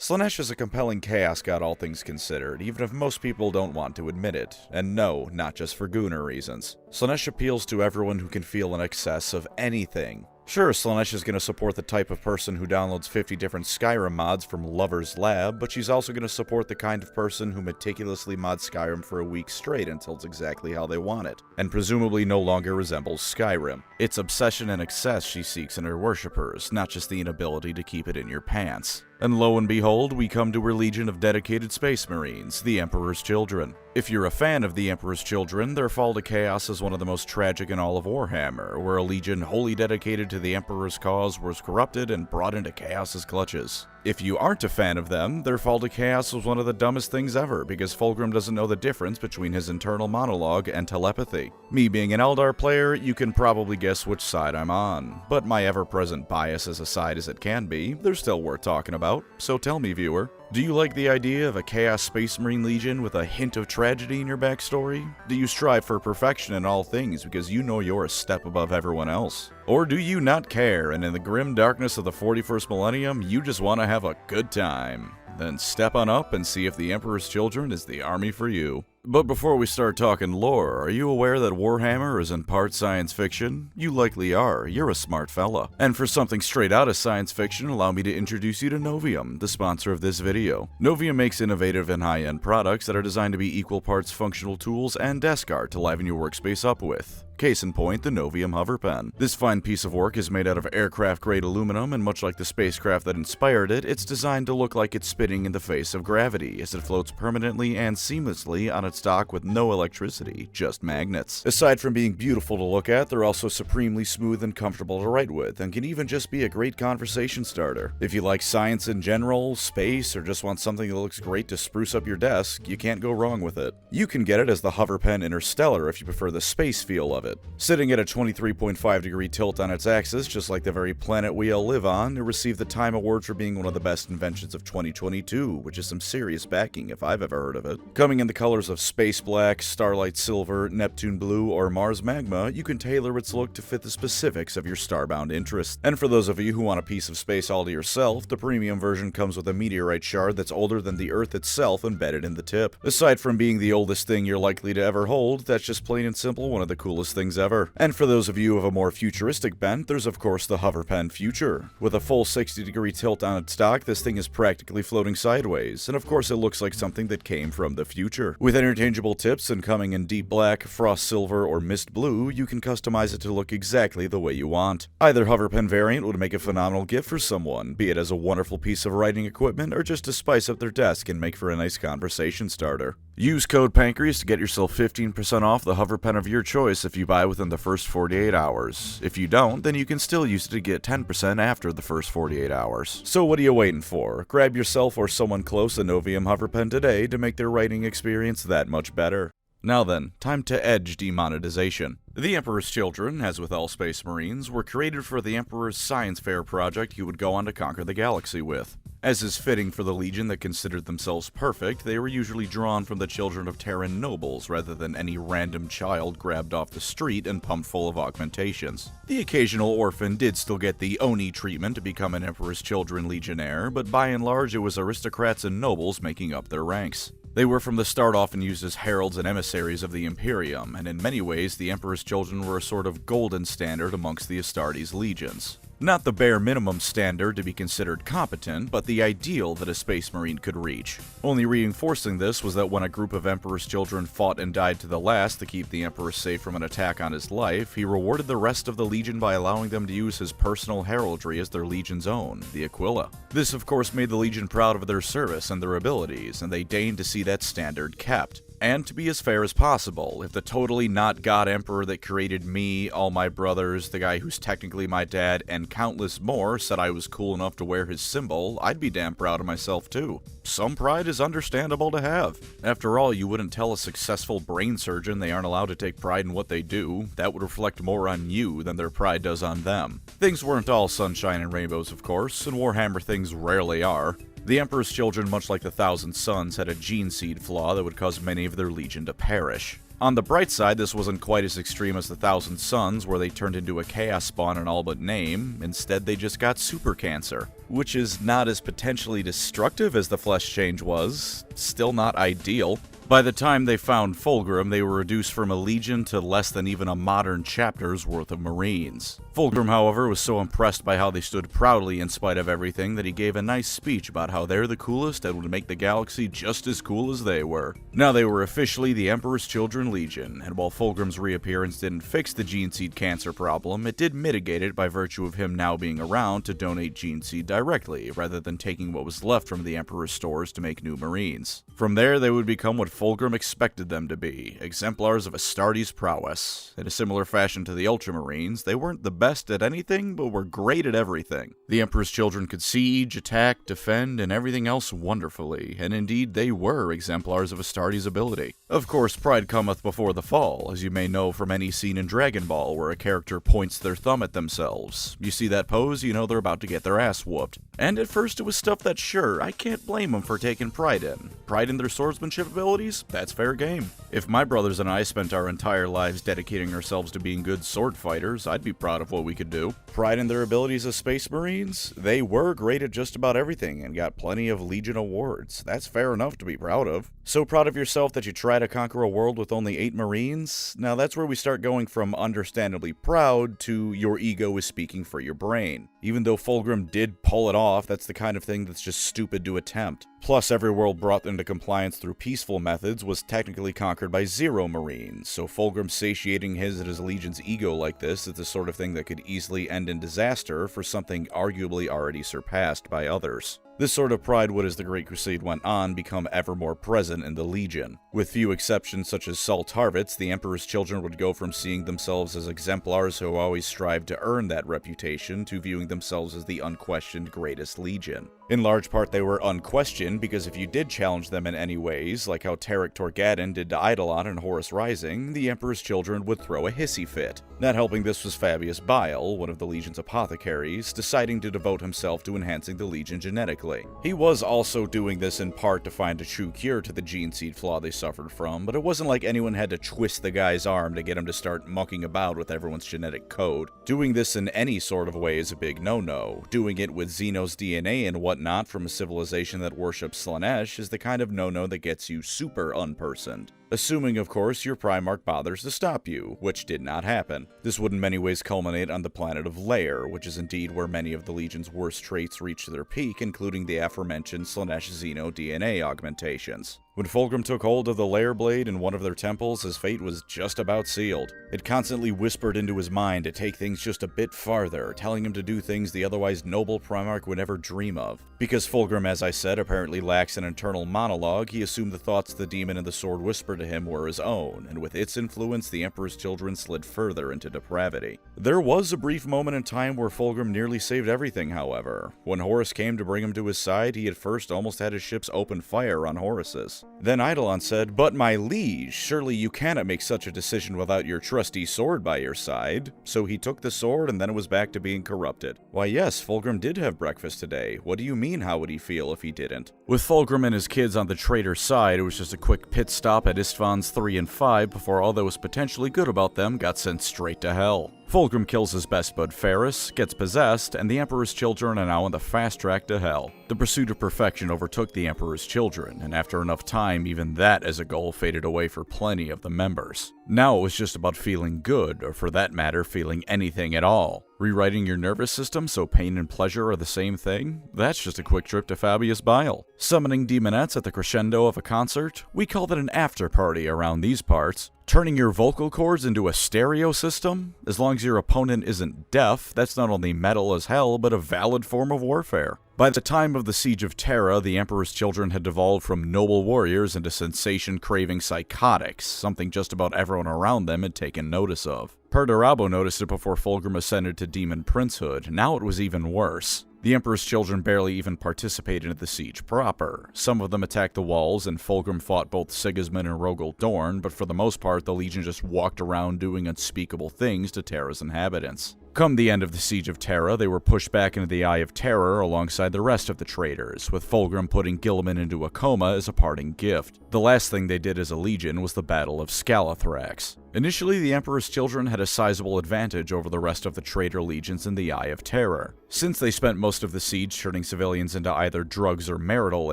Slaanesh is a compelling chaos god all things considered, even if most people don't want to admit it, and no, not just for gooner reasons. Slaanesh appeals to everyone who can feel an excess of anything. Sure, Slaanesh is going to support the type of person who downloads 50 different Skyrim mods from Lover's Lab, but she's also going to support the kind of person who meticulously mods Skyrim for a week straight until it's exactly how they want it, and presumably no longer resembles Skyrim. It's obsession and excess she seeks in her worshippers, not just the inability to keep it in your pants. And lo and behold, we come to her legion of dedicated Space Marines, the Emperor's Children. If you're a fan of the Emperor's Children, their fall to chaos is one of the most tragic in all of Warhammer, where a legion wholly dedicated to the Emperor's cause was corrupted and brought into chaos's clutches. If you aren't a fan of them, their fall to chaos was one of the dumbest things ever, because Fulgrim doesn't know the difference between his internal monologue and telepathy. Me being an Eldar player, you can probably guess which side I'm on, but my ever-present bias as aside as it can be, they're still worth talking about, so tell me, viewer. Do you like the idea of a Chaos Space Marine Legion with a hint of tragedy in your backstory? Do you strive for perfection in all things because you know you're a step above everyone else? Or do you not care, and in the grim darkness of the 41st millennium, you just want to have a good time? Then step on up and see if the Emperor's Children is the army for you. But before we start talking lore, are you aware that Warhammer is in part science fiction? You likely are, you're a smart fella. And for something straight out of science fiction, allow me to introduce you to Novium, the sponsor of this video. Novium makes innovative and high-end products that are designed to be equal parts functional tools and desk art to liven your workspace up with. Case in point, the Novium Hover Pen. This fine piece of work is made out of aircraft-grade aluminum, and much like the spacecraft that inspired it, it's designed to look like it's spitting in the face of gravity, as it floats permanently and seamlessly on its dock with no electricity, just magnets. Aside from being beautiful to look at, they're also supremely smooth and comfortable to write with, and can even just be a great conversation starter. If you like science in general, space, or just want something that looks great to spruce up your desk, you can't go wrong with it. You can get it as the Hover Pen Interstellar if you prefer the space feel of it. Sitting at a 23.5 degree tilt on its axis, just like the very planet we all live on, it received the Time Award for being one of the best inventions of 2022, which is some serious backing if I've ever heard of it. Coming in the colors of Space Black, Starlight Silver, Neptune Blue, or Mars Magma, you can tailor its look to fit the specifics of your starbound interests. And for those of you who want a piece of space all to yourself, the premium version comes with a meteorite shard that's older than the Earth itself embedded in the tip. Aside from being the oldest thing you're likely to ever hold, that's just plain and simple one of the coolest things ever. And for those of you of a more futuristic bent, there's of course the Hover Pen Future. With a full 60-degree tilt on its dock, this thing is practically floating sideways, and of course it looks like something that came from the future. With interchangeable tips and coming in deep black, frost silver, or mist blue, you can customize it to look exactly the way you want. Either Hover Pen variant would make a phenomenal gift for someone, be it as a wonderful piece of writing equipment or just to spice up their desk and make for a nice conversation starter. Use code Pancreas to get yourself 15% off the Hover Pen of your choice if you buy within the first 48 hours. If you don't, then you can still use it to get 10% after the first 48 hours. So what are you waiting for? Grab yourself or someone close a Novium Hover Pen today to make their writing experience that much better. Now then, time to edge demonetization. The Emperor's Children, as with all Space Marines, were created for the Emperor's science fair project he would go on to conquer the galaxy with. As is fitting for the Legion that considered themselves perfect, they were usually drawn from the children of Terran nobles rather than any random child grabbed off the street and pumped full of augmentations. The occasional orphan did still get the Oni treatment to become an Emperor's Children legionnaire, but by and large it was aristocrats and nobles making up their ranks. They were from the start often used as heralds and emissaries of the Imperium, and in many ways the Emperor's Children were a sort of golden standard amongst the Astartes legions. Not the bare minimum standard to be considered competent, but the ideal that a Space Marine could reach. Only reinforcing this was that when a group of Emperor's Children fought and died to the last to keep the Emperor safe from an attack on his life, he rewarded the rest of the Legion by allowing them to use his personal heraldry as their Legion's own, the Aquila. This of course made the Legion proud of their service and their abilities, and they deigned to see that standard kept. And to be as fair as possible, if the totally not God Emperor that created me, all my brothers, the guy who's technically my dad, and countless more said I was cool enough to wear his symbol, I'd be damn proud of myself too. Some pride is understandable to have. After all, you wouldn't tell a successful brain surgeon they aren't allowed to take pride in what they do. That would reflect more on you than their pride does on them. Things weren't all sunshine and rainbows, of course, and Warhammer things rarely are. The Emperor's Children, much like the Thousand Sons, had a gene seed flaw that would cause many of their Legion to perish. On the bright side, this wasn't quite as extreme as the Thousand Suns, where they turned into a chaos spawn in all but name. Instead, they just got super cancer, which is not as potentially destructive as the flesh change was, still not ideal. By the time they found Fulgrim, they were reduced from a legion to less than even a modern chapter's worth of Marines. Fulgrim, however, was so impressed by how they stood proudly in spite of everything that he gave a nice speech about how they're the coolest and would make the galaxy just as cool as they were. Now they were officially the Emperor's Children Legion, and while Fulgrim's reappearance didn't fix the gene seed cancer problem, it did mitigate it by virtue of him now being around to donate gene seed directly, rather than taking what was left from the Emperor's stores to make new Marines. From there, they would become what Fulgrim expected them to be, exemplars of Astartes' prowess. In a similar fashion to the Ultramarines, they weren't the best at anything, but were great at everything. The Emperor's children could siege, attack, defend, and everything else wonderfully, and indeed they were exemplars of Astartes' ability. Of course, pride cometh before the fall, as you may know from any scene in Dragon Ball where a character points their thumb at themselves. You see that pose, you know they're about to get their ass whooped. And at first it was stuff that sure, I can't blame them for taking pride in. Pride in their swordsmanship abilities? That's fair game. If my brothers and I spent our entire lives dedicating ourselves to being good sword fighters, I'd be proud of what we could do. Pride in their abilities as Space Marines? They were great at just about everything and got plenty of Legion awards. That's fair enough to be proud of. So proud of yourself that you try to conquer a world with only 8 Marines? Now that's where we start going from understandably proud to your ego is speaking for your brain. Even though Fulgrim did pull it off, that's the kind of thing that's just stupid to attempt. Plus, every world brought into compliance through peaceful methods was technically conquered by 0 Marines, so Fulgrim satiating his and his legion's ego like this is the sort of thing that could easily end in disaster for something arguably already surpassed by others. This sort of pride would, as the Great Crusade went on, become ever more present in the Legion. With few exceptions such as Saul Tarvitz, the Emperor's children would go from seeing themselves as exemplars who always strived to earn that reputation to viewing themselves as the unquestioned greatest Legion. In large part, they were unquestioned because if you did challenge them in any ways, like how Tarek Torgadon did to Eidolon in Horus Rising, the Emperor's children would throw a hissy fit. Not helping this was Fabius Bile, one of the Legion's apothecaries, deciding to devote himself to enhancing the Legion genetically. He was also doing this in part to find a true cure to the gene seed flaw they suffered from, but it wasn't like anyone had to twist the guy's arm to get him to start mucking about with everyone's genetic code. Doing this in any sort of way is a big no-no. Doing it with Xeno's DNA and whatnot from a civilization that worships Slaanesh is the kind of no-no that gets you super unpersoned. Assuming, of course, your Primarch bothers to stop you, which did not happen. This would in many ways culminate on the planet of Lair, which is indeed where many of the Legion's worst traits reach their peak, including the aforementioned Slaanesh-Xeno DNA augmentations. When Fulgrim took hold of the Lair Blade in one of their temples, his fate was just about sealed. It constantly whispered into his mind to take things just a bit farther, telling him to do things the otherwise noble Primarch would never dream of. Because Fulgrim, as I said, apparently lacks an internal monologue, he assumed the thoughts the demon and the sword whispered to him were his own, and with its influence, the Emperor's children slid further into depravity. There was a brief moment in time where Fulgrim nearly saved everything, however. When Horus came to bring him to his side, he at first almost had his ships open fire on Horus's. Then Eidolon said, "But my liege, surely you cannot make such a decision without your trusty sword by your side." So he took the sword and then it was back to being corrupted. Why yes, Fulgrim did have breakfast today. What do you mean how would he feel if he didn't? With Fulgrim and his kids on the traitor's side, it was just a quick pit stop at Isfahan's 3 and 5 before all that was potentially good about them got sent straight to hell. Fulgrim kills his best bud Ferris, gets possessed, and the Emperor's children are now on the fast track to hell. The pursuit of perfection overtook the Emperor's children, and after enough time, even that as a goal faded away for plenty of the members. Now it was just about feeling good, or for that matter, feeling anything at all. Rewriting your nervous system so pain and pleasure are the same thing? That's just a quick trip to Fabius Bile. Summoning demonettes at the crescendo of a concert? We call that an after party around these parts. Turning your vocal cords into a stereo system? As long as your opponent isn't deaf, that's not only metal as hell, but a valid form of warfare. By the time of the Siege of Terra, the Emperor's children had devolved from noble warriors into sensation-craving psychotics, something just about everyone around them had taken notice of. Perdurabo noticed it before Fulgrim ascended to Demon Princehood. Now it was even worse. The Emperor's children barely even participated in the siege proper. Some of them attacked the walls, and Fulgrim fought both Sigismund and Rogel Dorn, but for the most part, the Legion just walked around doing unspeakable things to Terra's inhabitants. Come the end of the Siege of Terra, they were pushed back into the Eye of Terror alongside the rest of the traitors, with Fulgrim putting Gilliman into a coma as a parting gift. The last thing they did as a legion was the Battle of Scalathrax. Initially, the Emperor's Children had a sizable advantage over the rest of the traitor legions in the Eye of Terror. Since they spent most of the siege turning civilians into either drugs or marital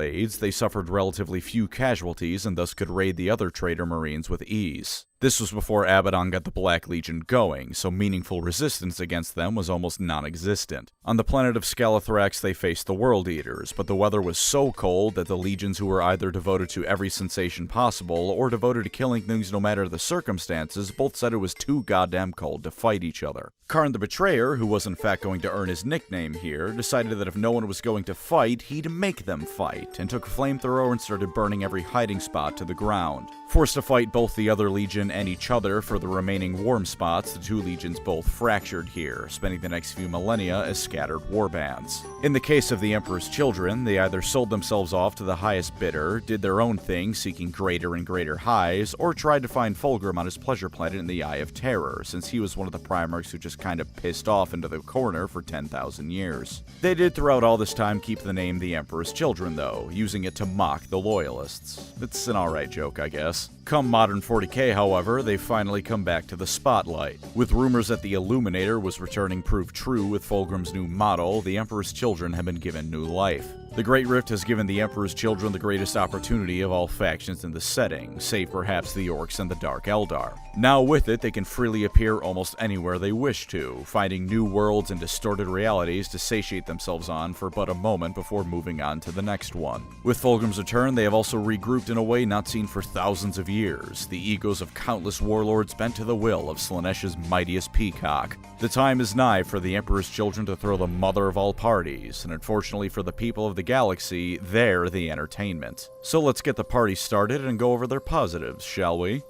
aids, they suffered relatively few casualties and thus could raid the other traitor marines with ease. This was before Abaddon got the Black Legion going, so meaningful resistance against them was almost non-existent. On the planet of Scalathrax, they faced the World Eaters, but the weather was so cold that the legions who were either devoted to every sensation possible or devoted to killing things no matter the circumstances both said it was too goddamn cold to fight each other. Karn the Betrayer, who was in fact going to earn his nickname here, decided that if no one was going to fight, he'd make them fight, and took a flamethrower and started burning every hiding spot to the ground. Forced to fight both the other legion and each other for the remaining warm spots, the two legions both fractured here, spending the next few millennia as scattered warbands. In the case of the Emperor's Children, they either sold themselves off to the highest bidder, did their own thing seeking greater and greater highs, or tried to find Fulgrim on his pleasure planet in the Eye of Terror, since he was one of the Primarchs who just kind of pissed off into the corner for 10,000 years. They did throughout all this time keep the name the Emperor's Children though, using it to mock the Loyalists. It's an alright joke, I guess. Come modern 40k, however, they've finally come back to the spotlight. With rumors that the Illuminator was returning proved true with Fulgrim's new model, the Emperor's Children have been given new life. The Great Rift has given the Emperor's Children the greatest opportunity of all factions in the setting, save perhaps the Orcs and the Dark Eldar. Now with it, they can freely appear almost anywhere they wish to, finding new worlds and distorted realities to satiate themselves on for but a moment before moving on to the next one. With Fulgrim's return, they have also regrouped in a way not seen for thousands of years, the egos of countless warlords bent to the will of Slaanesh's mightiest peacock. The time is nigh for the Emperor's Children to throw the mother of all parties, and unfortunately for the people of the galaxy, they're the entertainment. So let's get the party started and go over their positives, shall we?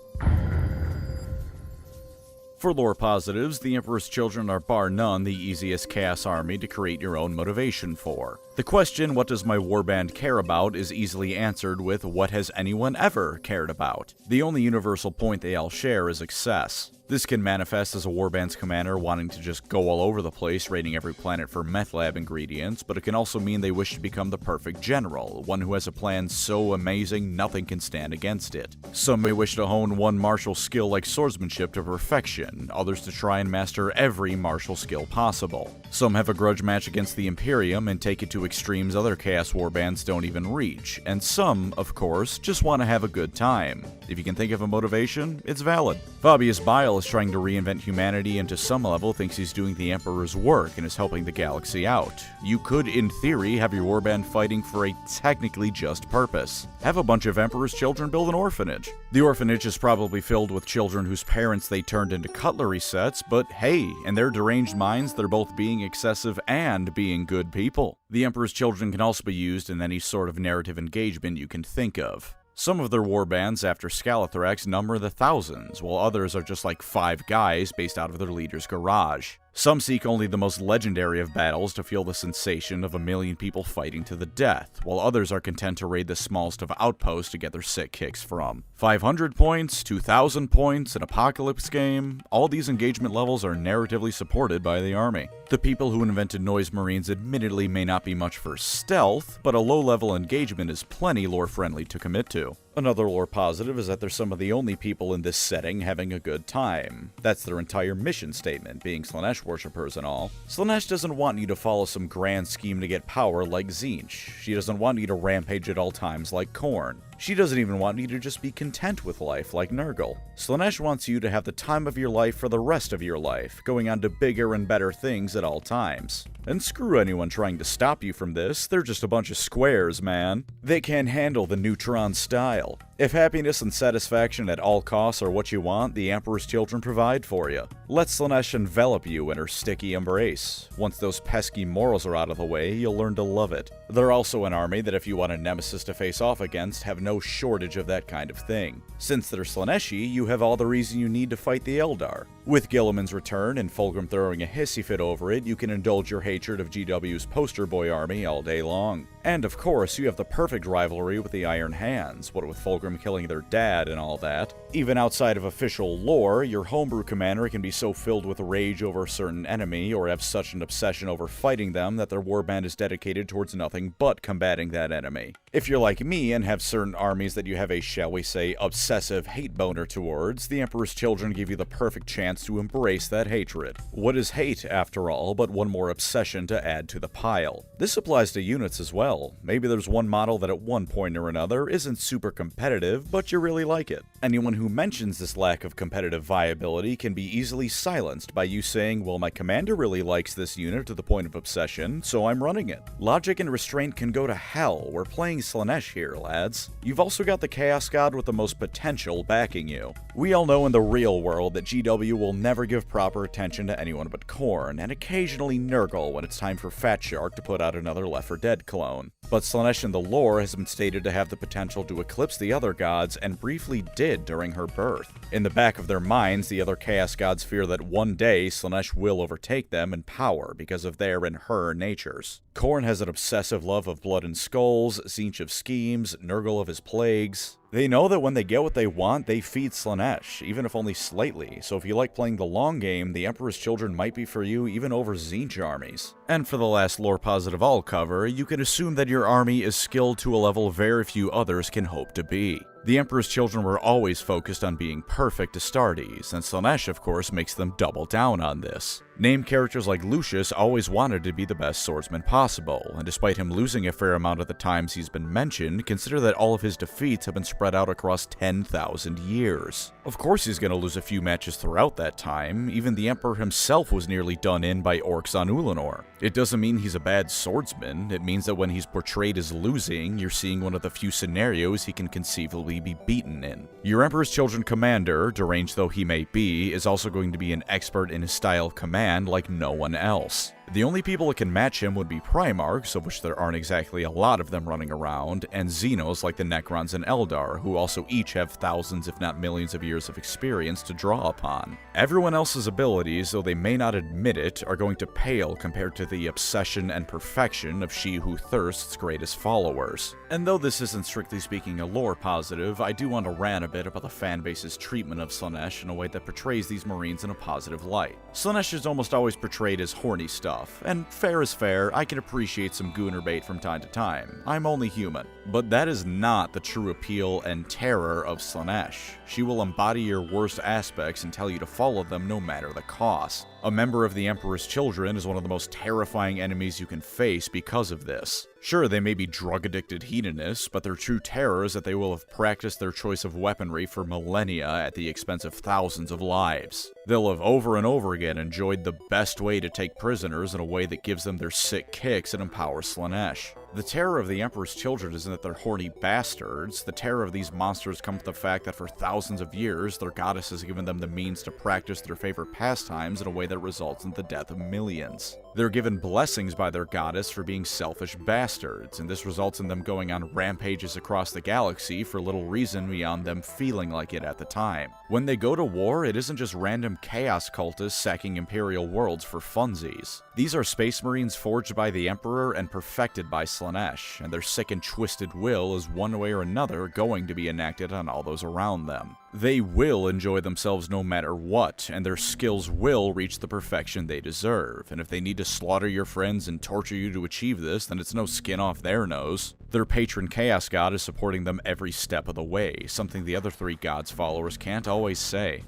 For lore positives, the Emperor's Children are bar none the easiest chaos army to create your own motivation for. The question, what does my warband care about, is easily answered with, what has anyone ever cared about? The only universal point they all share is excess. This can manifest as a warband's commander wanting to just go all over the place raiding every planet for meth lab ingredients, but it can also mean they wish to become the perfect general, one who has a plan so amazing nothing can stand against it. Some may wish to hone one martial skill like swordsmanship to perfection, others to try and master every martial skill possible. Some have a grudge match against the Imperium and take it to extremes other Chaos warbands don't even reach, and some, of course, just want to have a good time. If you can think of a motivation, it's valid. Fabius Bile is trying to reinvent humanity and to some level thinks he's doing the Emperor's work and is helping the galaxy out. You could, in theory, have your warband fighting for a technically just purpose. Have a bunch of Emperor's Children build an orphanage. The orphanage is probably filled with children whose parents they turned into cutlery sets, but hey, in their deranged minds, they're both being excessive and being good people. The Emperor's Children can also be used in any sort of narrative engagement you can think of. Some of their warbands after Scalathrax number the thousands, while others are just like 5 guys based out of their leader's garage. Some seek only the most legendary of battles to feel the sensation of 1 million people fighting to the death, while others are content to raid the smallest of outposts to get their sick kicks from. 500 points, 2,000 points, an apocalypse game, all these engagement levels are narratively supported by the army. The people who invented Noise Marines admittedly may not be much for stealth, but a low-level engagement is plenty lore-friendly to commit to. Another lore positive is that they're some of the only people in this setting having a good time. That's their entire mission statement, being Slaanesh worshippers and all. Slaanesh doesn't want you to follow some grand scheme to get power like Tzeentch. She doesn't want you to rampage at all times like Khorne. She doesn't even want you to just be content with life like Nurgle. Slaanesh wants you to have the time of your life for the rest of your life, going on to bigger and better things at all times. And screw anyone trying to stop you from this, they're just a bunch of squares, man. They can't handle the neutron style. If happiness and satisfaction at all costs are what you want, the Emperor's Children provide for you. Let Slaanesh envelop you in her sticky embrace. Once those pesky morals are out of the way, you'll learn to love it. They're also an army that if you want a nemesis to face off against, have no shortage of that kind of thing. Since they're Slaneshi, you have all the reason you need to fight the Eldar. With Guilliman's return and Fulgrim throwing a hissy fit over it, you can indulge your hatred of GW's poster boy army all day long. And of course, you have the perfect rivalry with the Iron Hands, what with Fulgrim killing their dad and all that. Even outside of official lore, your homebrew commander can be so filled with rage over a certain enemy, or have such an obsession over fighting them that their warband is dedicated towards nothing but combating that enemy. If you're like me and have certain armies that you have a, shall we say, obsessive hate boner towards, the Emperor's Children give you the perfect chance to embrace that hatred. What is hate, after all, but one more obsession to add to the pile? This applies to units as well. Maybe there's one model that at one point or another isn't super competitive, but you really like it. Anyone who mentions this lack of competitive viability can be easily silenced by you saying, well, my commander really likes this unit to the point of obsession, so I'm running it. Logic and restraint can go to hell. We're playing Slaanesh here, lads. You've also got the Chaos God with the most potential backing you. We all know in the real world that GW will never give proper attention to anyone but Khorne, and occasionally Nurgle when it's time for Fat Shark to put out another Left 4 Dead clone. But Slaanesh in the lore has been stated to have the potential to eclipse the other gods, and briefly did during her birth. In the back of their minds, the other Chaos Gods fear that one day Slaanesh will overtake them in power because of their and her natures. Khorne has an obsessive love of blood and skulls, Tzeentch of schemes, Nurgle of his plagues. They know that when they get what they want, they feed Slaanesh, even if only slightly, so if you like playing the long game, the Emperor's Children might be for you even over Tzeentch armies. And for the last lore-positive I'll cover, you can assume that your army is skilled to a level very few others can hope to be. The Emperor's Children were always focused on being perfect Astartes, and Slaanesh of course makes them double down on this. Named characters like Lucius always wanted to be the best swordsman possible, and despite him losing a fair amount of the times he's been mentioned, consider that all of his defeats have been spread out across 10,000 years. Of course he's gonna lose a few matches throughout that time. Even the Emperor himself was nearly done in by orcs on Ulanor. It doesn't mean he's a bad swordsman, it means that when he's portrayed as losing, you're seeing one of the few scenarios he can conceivably be beaten in. Your Emperor's Children commander, deranged though he may be, is also going to be an expert in his style of command like no one else. The only people that can match him would be Primarchs, of which there aren't exactly a lot of them running around, and Xenos like the Necrons and Eldar, who also each have thousands if not millions of years of experience to draw upon. Everyone else's abilities, though they may not admit it, are going to pale compared to the obsession and perfection of She Who Thirst's greatest followers. And though this isn't strictly speaking a lore positive, I do want to rant a bit about the fanbase's treatment of Slaanesh in a way that portrays these Marines in a positive light. Slaanesh is almost always portrayed as horny stuff, and fair is fair, I can appreciate some gooner bait from time to time. I'm only human. But that is not the true appeal and terror of Slaanesh. She will embody your worst aspects and tell you to follow them no matter the cost. A member of the Emperor's Children is one of the most terrifying enemies you can face because of this. Sure, they may be drug-addicted hedonists, but their true terror is that they will have practiced their choice of weaponry for millennia at the expense of thousands of lives. They'll have over and over again enjoyed the best way to take prisoners in a way that gives them their sick kicks and empowers Slaanesh. The terror of the Emperor's Children isn't that they're horny bastards. The terror of these monsters comes from the fact that for thousands of years, their goddess has given them the means to practice their favorite pastimes in a way that results in the death of millions. They're given blessings by their goddess for being selfish bastards, and this results in them going on rampages across the galaxy for little reason beyond them feeling like it at the time. When they go to war, it isn't just random chaos cultists sacking Imperial worlds for funsies. These are Space Marines forged by the Emperor and perfected by Slaanesh, and their sick and twisted will is one way or another going to be enacted on all those around them. They will enjoy themselves no matter what, and their skills will reach the perfection they deserve, and if they need to slaughter your friends and torture you to achieve this, then it's no skin off their nose. Their patron Chaos God is supporting them every step of the way, something the other three gods' followers can't always say.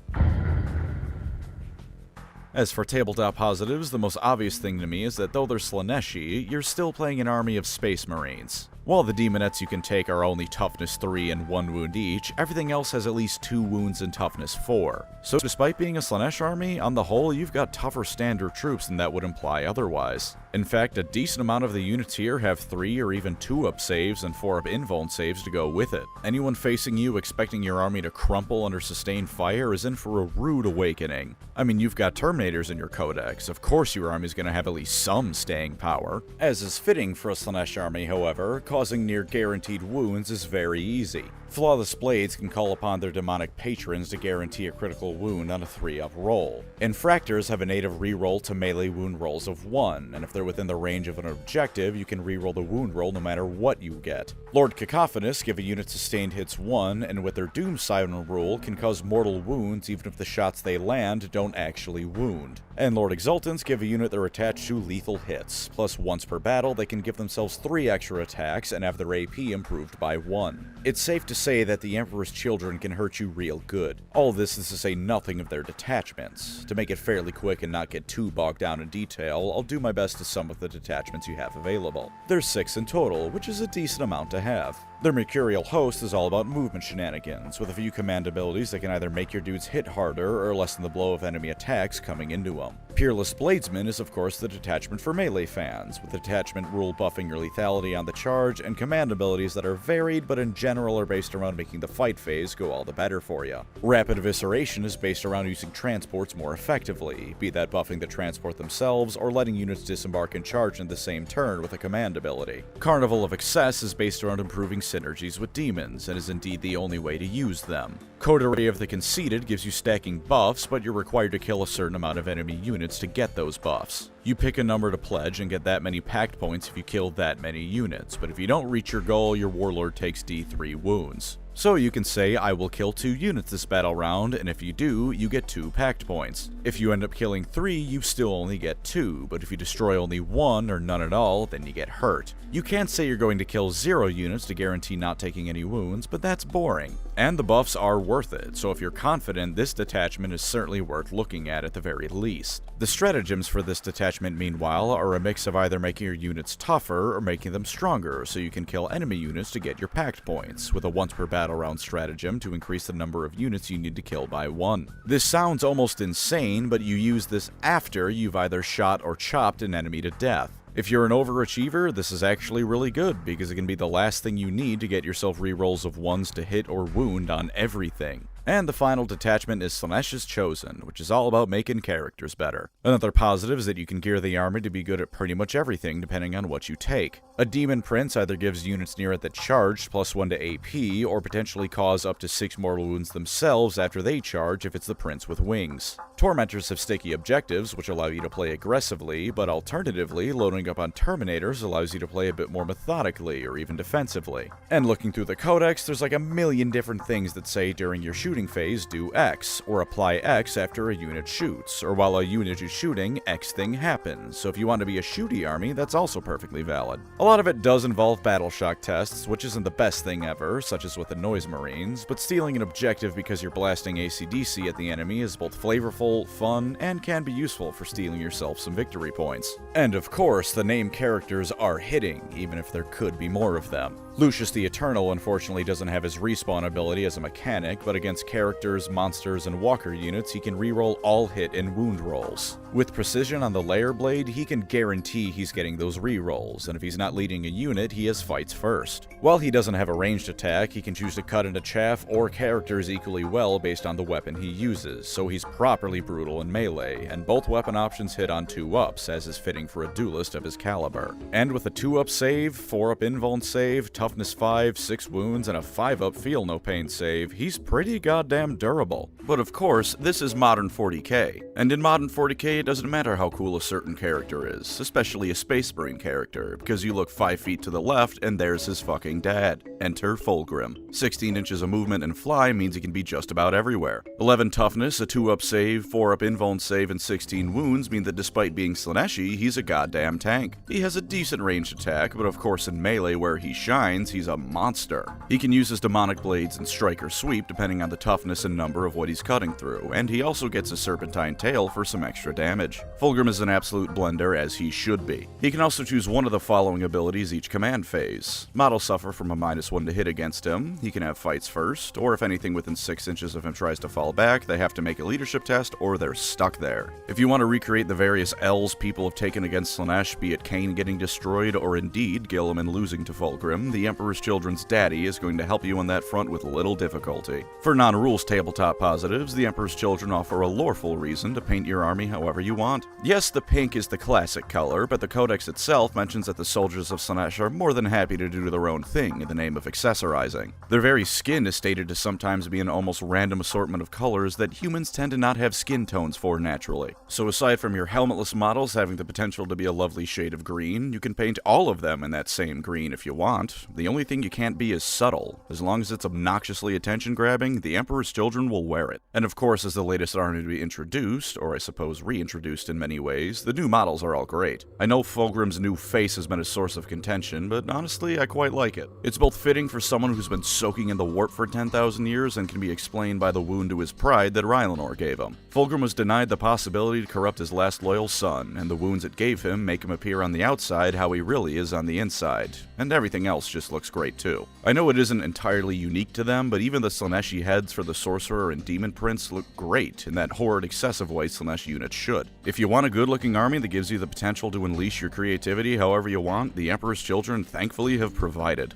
As for Tabletop Positives, the most obvious thing to me is that though they're Slaaneshi, you're still playing an army of Space Marines. While the demonettes you can take are only toughness 3 and 1 wound each, everything else has at least 2 wounds and toughness 4. So despite being a Slaanesh army, on the whole you've got tougher standard troops than that would imply otherwise. In fact, a decent amount of the units here have 3 or even 2-up saves and 4-up invuln saves to go with it. Anyone facing you expecting your army to crumple under sustained fire is in for a rude awakening. I mean, you've got Terminators in your codex, of course your army's gonna have at least some staying power. As is fitting for a Slaanesh army, however, causing near guaranteed wounds is very easy. Flawless Blades can call upon their demonic patrons to guarantee a critical wound on a 3-up roll. Infractors have a native reroll to melee wound rolls of 1, and if they're within the range of an objective, you can reroll the wound roll no matter what you get. Lord Cacophonous give a unit sustained hits 1, and with their Doom Siren rule can cause mortal wounds even if the shots they land don't actually wound. And Lord Exultants give a unit they're attached to lethal hits, plus once per battle they can give themselves 3 extra attacks and have their AP improved by 1. It's safe to say that the Emperor's Children can hurt you real good. All this is to say nothing of their detachments. To make it fairly quick and not get too bogged down in detail, I'll do my best to sum up the detachments you have available. There's 6 in total, which is a decent amount to have. Their Mercurial Host is all about movement shenanigans, with a few command abilities that can either make your dudes hit harder or lessen the blow of enemy attacks coming into them. Peerless Bladesman is of course the detachment for melee fans, with the detachment rule buffing your lethality on the charge and command abilities that are varied but in general are based around making the fight phase go all the better for you. Rapid Evisceration is based around using transports more effectively, be that buffing the transport themselves or letting units disembark and charge in the same turn with a command ability. Carnival of Excess is based around improving synergies with demons, and is indeed the only way to use them. Coterie of the Conceited gives you stacking buffs, but you're required to kill a certain amount of enemy units to get those buffs. You pick a number to pledge and get that many pact points if you kill that many units, but if you don't reach your goal, your warlord takes D3 wounds. So you can say, I will kill 2 units this battle round, and if you do, you get 2 pact points. If you end up killing 3, you still only get 2, but if you destroy only 1 or none at all, then you get hurt. You can't say you're going to kill 0 units to guarantee not taking any wounds, but that's boring. And the buffs are worth it, so if you're confident, this detachment is certainly worth looking at the very least. The stratagems for this detachment, meanwhile, are a mix of either making your units tougher or making them stronger, so you can kill enemy units to get your pact points, with a once per battle round stratagem to increase the number of units you need to kill by 1. This sounds almost insane, but you use this after you've either shot or chopped an enemy to death. If you're an overachiever, this is actually really good, because it can be the last thing you need to get yourself rerolls of 1s to hit or wound on everything. And the final detachment is Slaanesh's Chosen, which is all about making characters better. Another positive is that you can gear the army to be good at pretty much everything depending on what you take. A Demon Prince either gives units near it that charge +1 to AP, or potentially cause up to 6 mortal wounds themselves after they charge if it's the Prince with wings. Tormentors have sticky objectives, which allow you to play aggressively, but alternatively, loading up on Terminators allows you to play a bit more methodically or even defensively. And looking through the codex, there's like a million different things that say during your shooting phase do X, or apply X after a unit shoots, or while a unit is shooting, X thing happens, so if you want to be a shooty army, that's also perfectly valid. A lot of it does involve battle shock tests, which isn't the best thing ever, such as with the Noise Marines, but stealing an objective because you're blasting AC/DC at the enemy is both flavorful, fun, and can be useful for stealing yourself some victory points. And of course, the name characters are hitting, even if there could be more of them. Lucius the Eternal unfortunately doesn't have his respawn ability as a mechanic, but against characters, monsters, and walker units, he can reroll all hit and wound rolls. With precision on the Layer Blade, he can guarantee he's getting those rerolls, and if he's not leading a unit, he has fights first. While he doesn't have a ranged attack, he can choose to cut into chaff or characters equally well based on the weapon he uses, so he's properly brutal in melee, and both weapon options hit on 2-ups, as is fitting for a duelist of his caliber. And with a 2-up save, 4-up invuln save, toughness 5, 6 wounds, and a 5-up feel no pain save, he's pretty goddamn durable. But of course, this is modern 40k, and in modern 40k it doesn't matter how cool a certain character is, especially a Space Marine character, because you look 5 feet to the left and there's his fucking dad. Enter Fulgrim. 16 inches of movement and fly means he can be just about everywhere. 11 toughness, a 2-up save, 4-up invuln save, and 16 wounds mean that despite being Slaaneshi, he's a goddamn tank. He has a decent ranged attack, but of course in melee where he shines, he's a monster. He can use his demonic blades and strike or sweep depending on the toughness and number of what he's cutting through, and he also gets a serpentine tail for some extra damage. damage. Fulgrim is an absolute blender, as he should be. He can also choose one of the following abilities each command phase. Models suffer from a -1 to hit against him, he can have fights first, or if anything within 6 inches of him tries to fall back, they have to make a leadership test or they're stuck there. If you want to recreate the various L's people have taken against Slaanesh, be it Cain getting destroyed or indeed Guilliman losing to Fulgrim, the Emperor's Children's daddy is going to help you on that front with little difficulty. For non-rules tabletop positives, the Emperor's Children offer a loreful reason to paint your army however you want. Yes, the pink is the classic color, but the Codex itself mentions that the soldiers of Slaanesh are more than happy to do their own thing in the name of accessorizing. Their very skin is stated to sometimes be an almost random assortment of colors that humans tend to not have skin tones for naturally. So aside from your helmetless models having the potential to be a lovely shade of green, you can paint all of them in that same green if you want. The only thing you can't be is subtle. As long as it's obnoxiously attention-grabbing, the Emperor's Children will wear it. And of course, as the latest army to be introduced, or I suppose reintroduced in many ways, the new models are all great. I know Fulgrim's new face has been a source of contention, but honestly, I quite like it. It's both fitting for someone who's been soaking in the warp for 10,000 years and can be explained by the wound to his pride that Rylanor gave him. Fulgrim was denied the possibility to corrupt his last loyal son, and the wounds it gave him make him appear on the outside how he really is on the inside. And everything else just looks great too. I know it isn't entirely unique to them, but even the Slaaneshi heads for the Sorcerer and Demon Prince look great in that horrid excessive way Slaanesh units should. If you want a good-looking army that gives you the potential to unleash your creativity however you want, the Emperor's Children thankfully have provided.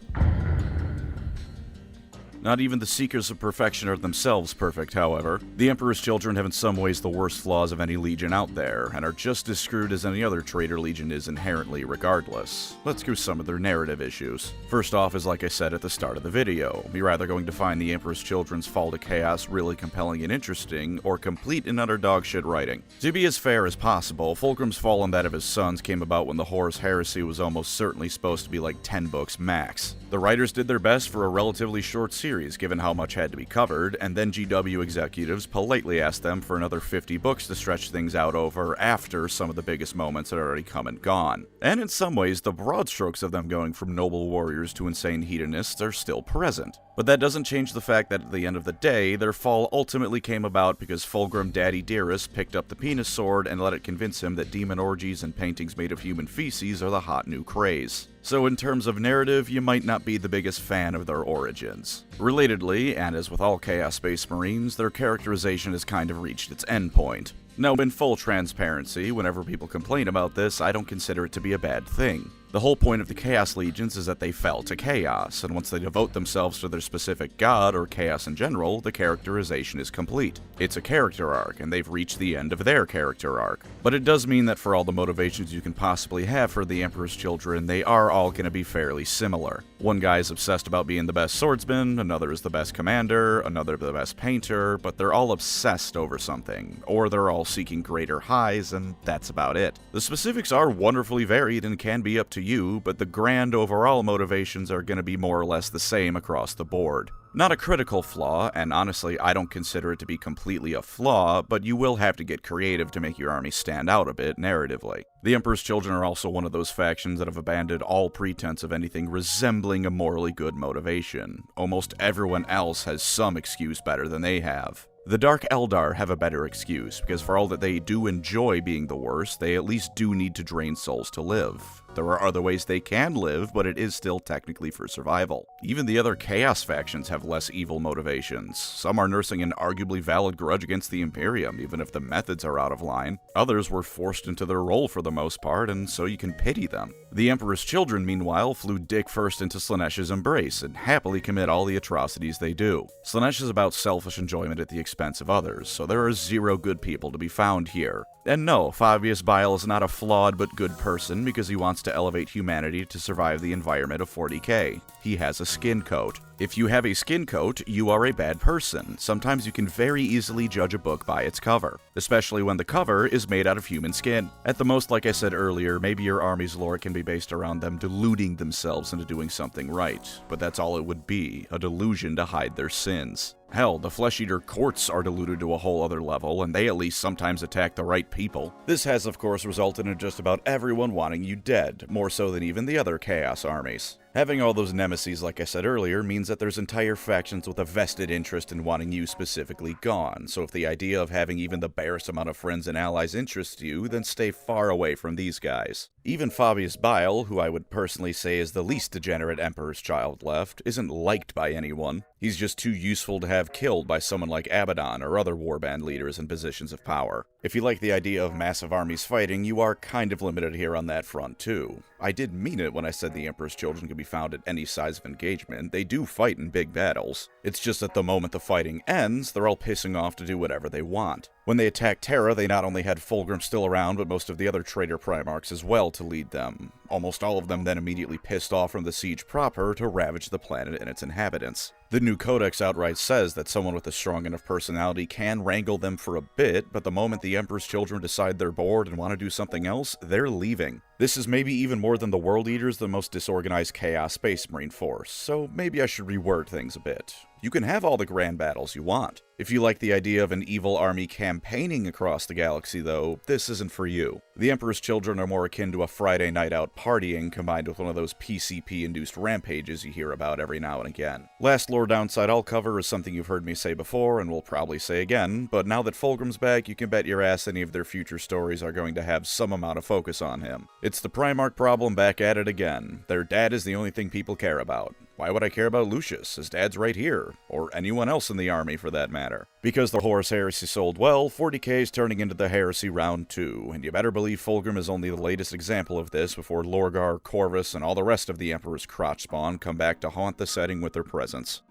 Not even the Seekers of Perfection are themselves perfect, however. The Emperor's Children have in some ways the worst flaws of any legion out there, and are just as screwed as any other traitor legion is inherently regardless. Let's go some of their narrative issues. First off is like I said at the start of the video, you're either going to find the Emperor's Children's fall to chaos really compelling and interesting, or complete and utter dogshit writing. To be as fair as possible, Fulgrim's fall and that of his sons came about when the Horus Heresy was almost certainly supposed to be like 10 books max. The writers did their best for a relatively short series, given how much had to be covered, and then GW executives politely asked them for another 50 books to stretch things out over after some of the biggest moments had already come and gone. And in some ways, the broad strokes of them going from noble warriors to insane hedonists are still present. But that doesn't change the fact that at the end of the day, their fall ultimately came about because Fulgrim Daddy Dearest picked up the penis sword and let it convince him that demon orgies and paintings made of human feces are the hot new craze. So in terms of narrative, you might not be the biggest fan of their origins. Relatedly, and as with all Chaos Space Marines, their characterization has kind of reached its endpoint. Now, in full transparency, whenever people complain about this, I don't consider it to be a bad thing. The whole point of the Chaos Legions is that they fell to chaos, and once they devote themselves to their specific god, or chaos in general, the characterization is complete. It's a character arc, and they've reached the end of their character arc. But it does mean that for all the motivations you can possibly have for the Emperor's Children, they are all going to be fairly similar. One guy is obsessed about being the best swordsman, another is the best commander, another the best painter, but they're all obsessed over something, or they're all seeking greater highs, and that's about it. The specifics are wonderfully varied and can be up to you, but the grand overall motivations are going to be more or less the same across the board. Not a critical flaw, and honestly I don't consider it to be completely a flaw, but you will have to get creative to make your army stand out a bit narratively. The Emperor's Children are also one of those factions that have abandoned all pretense of anything resembling a morally good motivation. Almost everyone else has some excuse better than they have. The Dark Eldar have a better excuse, because for all that they do enjoy being the worst, they at least do need to drain souls to live. There are other ways they can live, but it is still technically for survival. Even the other Chaos factions have less evil motivations. Some are nursing an arguably valid grudge against the Imperium, even if the methods are out of line. Others were forced into their role for the most part, and so you can pity them. The Emperor's Children, meanwhile, flew dick first into Slaanesh's embrace, and happily commit all the atrocities they do. Slaanesh is about selfish enjoyment at the expense of others, so there are zero good people to be found here. And no, Fabius Bile is not a flawed but good person because he wants to elevate humanity to survive the environment of 40k. He has a skin coat. If you have a skin coat, you are a bad person. Sometimes you can very easily judge a book by its cover, especially when the cover is made out of human skin. At the most, like I said earlier, maybe your army's lore can be based around them deluding themselves into doing something right, but that's all it would be, a delusion to hide their sins. Hell, the Flesh-Eater courts are deluded to a whole other level, and they at least sometimes attack the right people. This has, of course, resulted in just about everyone wanting you dead, more so than even the other Chaos armies. Having all those nemesis, like I said earlier, means that there's entire factions with a vested interest in wanting you specifically gone, so if the idea of having even the barest amount of friends and allies interests you, then stay far away from these guys. Even Fabius Bile, who I would personally say is the least degenerate Emperor's child left, isn't liked by anyone. He's just too useful to have killed by someone like Abaddon or other warband leaders in positions of power. If you like the idea of massive armies fighting, you are kind of limited here on that front too. I did mean it when I said the Emperor's children can be found at any size of engagement. They do fight in big battles. It's just that the moment the fighting ends, they're all pissing off to do whatever they want. When they attacked Terra, they not only had Fulgrim still around, but most of the other traitor Primarchs as well to lead them. Almost all of them then immediately pissed off from the siege proper to ravage the planet and its inhabitants. The new codex outright says that someone with a strong enough personality can wrangle them for a bit, but the moment the Emperor's children decide they're bored and want to do something else, they're leaving. This is maybe even more than the World Eaters, the most disorganized Chaos Space Marine force, so maybe I should reword things a bit. You can have all the grand battles you want. If you like the idea of an evil army campaigning across the galaxy, though, this isn't for you. The Emperor's children are more akin to a Friday night out partying combined with one of those PCP-induced rampages you hear about every now and again. Last lore downside I'll cover is something you've heard me say before and will probably say again, but now that Fulgrim's back, you can bet your ass any of their future stories are going to have some amount of focus on him. It's the Primarch problem back at it again. Their dad is the only thing people care about. Why would I care about Lucius? His dad's right here. Or anyone else in the army, for that matter. Because the Horus Heresy sold well, 40k is turning into the Heresy Round 2, and you better believe Fulgrim is only the latest example of this before Lorgar, Corvus, and all the rest of the Emperor's crotch spawn come back to haunt the setting with their presence.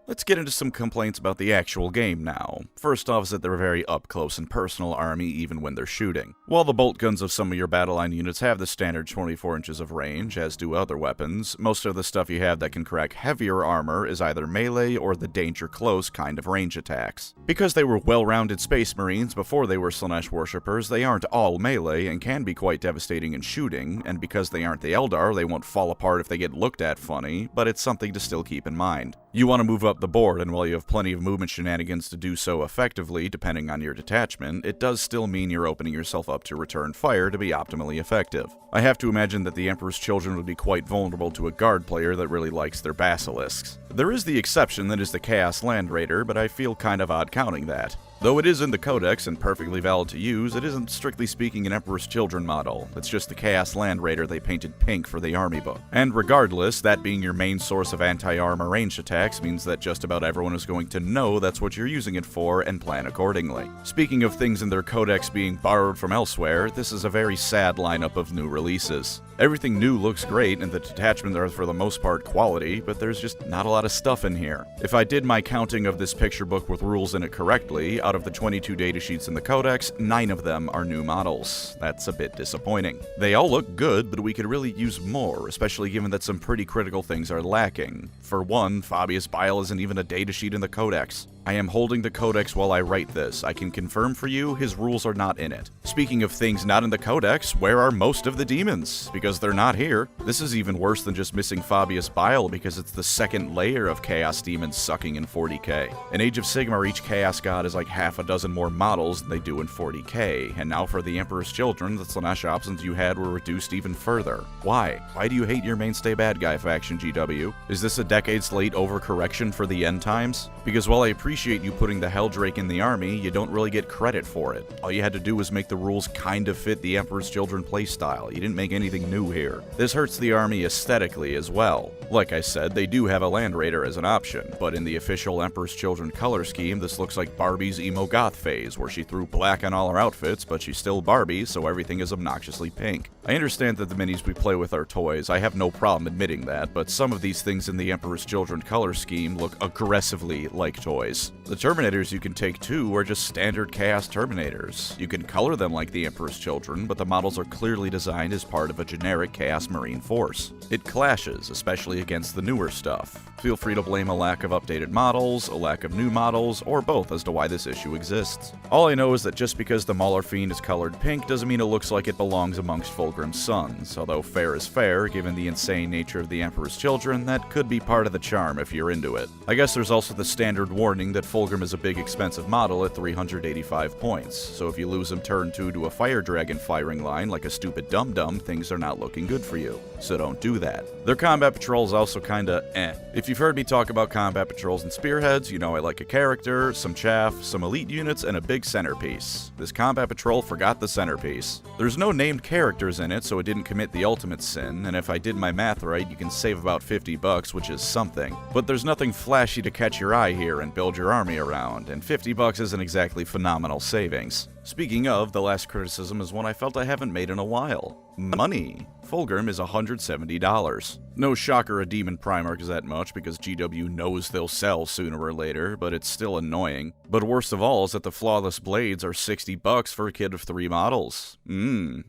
Let's get into some complaints about the actual game now. First off is that they're a very up-close and personal army even when they're shooting. While the bolt guns of some of your battle line units have the standard 24 inches of range, as do other weapons, most of the stuff you have that can crack heavier armor is either melee or the danger close kind of range attacks. Because they were well-rounded Space Marines before they were Slaanesh worshippers, they aren't all melee and can be quite devastating in shooting, and because they aren't the Eldar, they won't fall apart if they get looked at funny, but it's something to still keep in mind. You want to move up the board, and while you have plenty of movement shenanigans to do so effectively, depending on your detachment, it does still mean you're opening yourself up to return fire to be optimally effective. I have to imagine that the Emperor's children would be quite vulnerable to a guard player that really likes their basilisks. There is the exception that is the Chaos Land Raider, but I feel kind of odd counting that. Though it is in the Codex and perfectly valid to use, it isn't strictly speaking an Emperor's Children model. It's just the Chaos Land Raider they painted pink for the army book. And regardless, that being your main source of anti-armor ranged attacks means that just about everyone is going to know that's what you're using it for and plan accordingly. Speaking of things in their Codex being borrowed from elsewhere, this is a very sad lineup of new releases. Everything new looks great and the detachments are for the most part quality, but there's just not a lot of stuff in here. If I did my counting of this picture book with rules in it correctly, out of the 22 datasheets in the Codex, 9 of them are new models. That's a bit disappointing. They all look good, but we could really use more, especially given that some pretty critical things are lacking. For one, Fabius Bile isn't even a datasheet in the Codex. I am holding the Codex while I write this. I can confirm for you, his rules are not in it. Speaking of things not in the Codex, where are most of the demons? Because they're not here. This is even worse than just missing Fabius Bile because it's the second layer of Chaos Demons sucking in 40k. In Age of Sigmar, each Chaos God is like half a dozen more models than they do in 40k, and now for the Emperor's Children, the Slaanesh options you had were reduced even further. Why? Why do you hate your mainstay bad guy faction, GW? Is this a decades late overcorrection for the end times? Because while I appreciate you putting the Helldrake in the army, you don't really get credit for it. All you had to do was make the rules kind of fit the Emperor's Children playstyle. You didn't make anything new here. This hurts the army aesthetically as well. Like I said, they do have a Land Raider as an option, but in the official Emperor's Children color scheme, this looks like Barbie's emo goth phase, where she threw black on all her outfits, but she's still Barbie, so everything is obnoxiously pink. I understand that the minis we play with are toys, I have no problem admitting that, but some of these things in the Emperor's Children color scheme look aggressively like toys. The Terminators you can take too are just standard Chaos Terminators. You can color them like the Emperor's Children, but the models are clearly designed as part of a generic Chaos Marine force. It clashes, especially against the newer stuff. Feel free to blame a lack of updated models, a lack of new models, or both as to why this issue exists. All I know is that just because the Mauler Fiend is colored pink doesn't mean it looks like it belongs amongst Fulgrim's sons, although fair is fair, given the insane nature of the Emperor's Children, that could be part of the charm if you're into it. I guess there's also the standard warning that Fulgrim is a big expensive model at 385 points, so if you lose him turn 2 to a Fire Dragon firing line like a stupid dum-dum, things are not not looking good for you. So don't do that. Their combat patrol is also kinda eh. If you've heard me talk about combat patrols and spearheads, you know I like a character, some chaff, some elite units, and a big centerpiece. This combat patrol forgot the centerpiece. There's no named characters in it, so it didn't commit the ultimate sin, and if I did my math right, you can save about 50 bucks, which is something. But there's nothing flashy to catch your eye here and build your army around, and 50 bucks isn't exactly phenomenal savings. Speaking of, the last criticism is one I felt I haven't made in a while. Money. Fulgrim is $170. No shocker a demon Primarch is that much because GW knows they'll sell sooner or later, but it's still annoying. But worst of all is that the flawless blades are 60 bucks for a kit of 3 models. Do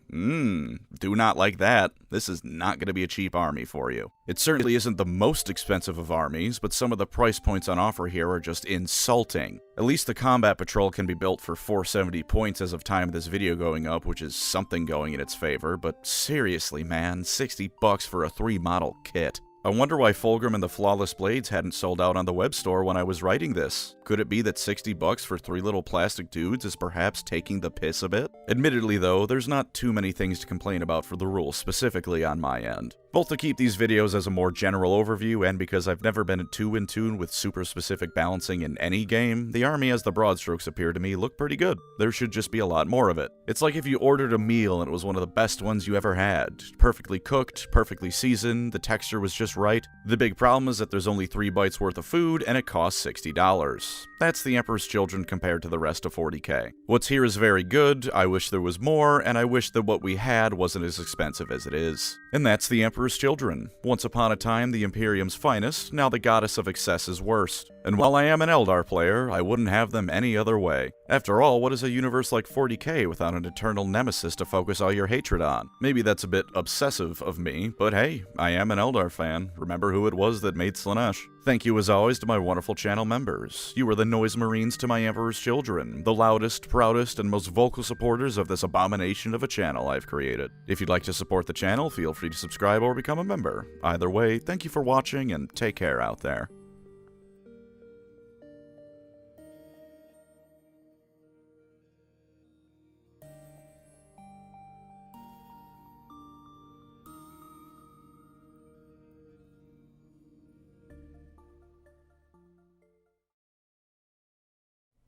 not like that. This is not going to be a cheap army for you. It certainly isn't the most expensive of armies, but some of the price points on offer here are just insulting. At least the combat patrol can be built for 470 points as of time of this video going up, which is something going in its favor, but seriously man, 60 bucks for a 3 model kit. I wonder why Fulgrim and the Flawless Blades hadn't sold out on the web store when I was writing this. Could it be that 60 bucks for 3 little plastic dudes is perhaps taking the piss a bit? Admittedly though, there's not too many things to complain about for the rules specifically on my end. Both to keep these videos as a more general overview and because I've never been too in tune with super specific balancing in any game, the army as the broad strokes appear to me look pretty good. There should just be a lot more of it. It's like if you ordered a meal and it was one of the best ones you ever had. Perfectly cooked, perfectly seasoned, the texture was just right. The big problem is that there's only 3 bites worth of food and it costs $60. That's the Emperor's Children compared to the rest of 40k. What's here is very good, I wish there was more, and I wish that what we had wasn't as expensive as it is. And that's the Emperor's Children. Once upon a time the Imperium's finest, now the Goddess of Excess's worst. And while I am an Eldar player, I wouldn't have them any other way. After all, what is a universe like 40k without an eternal nemesis to focus all your hatred on? Maybe that's a bit obsessive of me, but hey, I am an Eldar fan. Remember who it was that made Slaanesh. Thank you as always to my wonderful channel members. You are the Noise Marines to my Emperor's Children, the loudest, proudest, and most vocal supporters of this abomination of a channel I've created. If you'd like to support the channel, feel free to subscribe or become a member. Either way, thank you for watching and take care out there.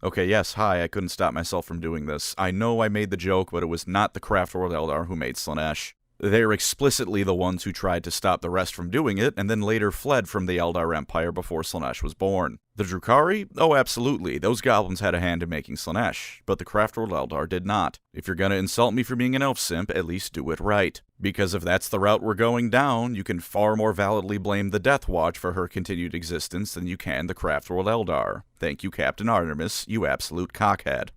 Okay, yes, hi, I couldn't stop myself from doing this. I know I made the joke, but it was not the Craftworld Eldar who made Slaanesh. They're explicitly the ones who tried to stop the rest from doing it, and then later fled from the Eldar Empire before Slaanesh was born. The Drukhari? Oh, absolutely, those goblins had a hand in making Slaanesh, but the Craftworld Eldar did not. If you're gonna insult me for being an elf simp, at least do it right. Because if that's the route we're going down, you can far more validly blame the Death Watch for her continued existence than you can the Craftworld Eldar. Thank you, Captain Artemis, you absolute cockhead.